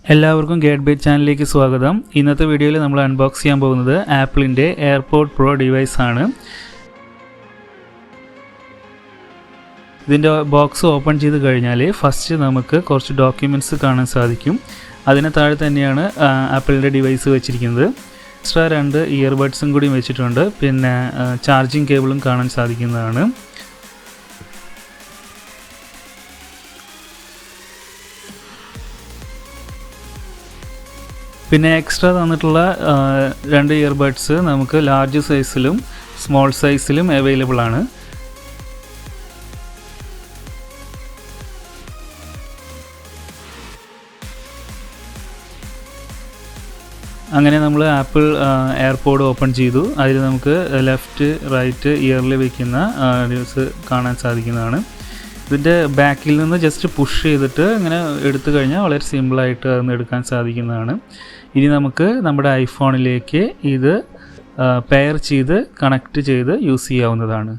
എല്ലാവർക്കും Gadbyte ചാനലിലേക്ക് സ്വാഗതം. ഇന്നത്തെ വീഡിയോയിൽ നമ്മൾ അൺബോക്സ് ചെയ്യാൻ പോകുന്നത് ആപ്പിളിൻ്റെ Airpod Pro ഡിവൈസ് ആണ്. ഇതിൻ്റെ ബോക്സ് ഓപ്പൺ ചെയ്ത് കഴിഞ്ഞാൽ ഫസ്റ്റ് നമുക്ക് കുറച്ച് ഡോക്യുമെൻറ്റ്സ് കാണാൻ സാധിക്കും. അതിന് താഴെ തന്നെയാണ് ആപ്പിളിൻ്റെ ഡിവൈസ് വെച്ചിരിക്കുന്നത്. എക്സ്ട്രാ 2 ഇയർബഡ്സും കൂടി വെച്ചിട്ടുണ്ട്. പിന്നെ ചാർജിങ് കേബിളും കാണാൻ സാധിക്കുന്നതാണ്. പിന്നെ എക്സ്ട്രാ തന്നിട്ടുള്ള 2 ഇയർബഡ്സ് നമുക്ക് ലാർജ് സൈസിലും സ്മോൾ സൈസിലും അവൈലബിൾ ആണ്. അങ്ങനെ നമ്മൾ ആപ്പിൾ എയർപോഡ് ഓപ്പൺ ചെയ്തു. അതിൽ നമുക്ക് ലെഫ്റ്റ് റൈറ്റ് ഇയറിൽ വയ്ക്കുന്ന ന്യൂസ് കാണാൻ സാധിക്കുന്നതാണ്. ഇതിൻ്റെ ബാക്കിൽ നിന്ന് ജസ്റ്റ് പുഷ് ചെയ്തിട്ട് ഇങ്ങനെ എടുത്തു കഴിഞ്ഞാൽ വളരെ സിമ്പിളായിട്ട് അതൊന്ന് എടുക്കാൻ സാധിക്കുന്നതാണ്. ഇനി നമുക്ക് നമ്മുടെ ഐഫോണിലേക്ക് ഇത് പെയർ ചെയ്ത് കണക്റ്റ് ചെയ്ത് യൂസ് ചെയ്യാവുന്നതാണ്.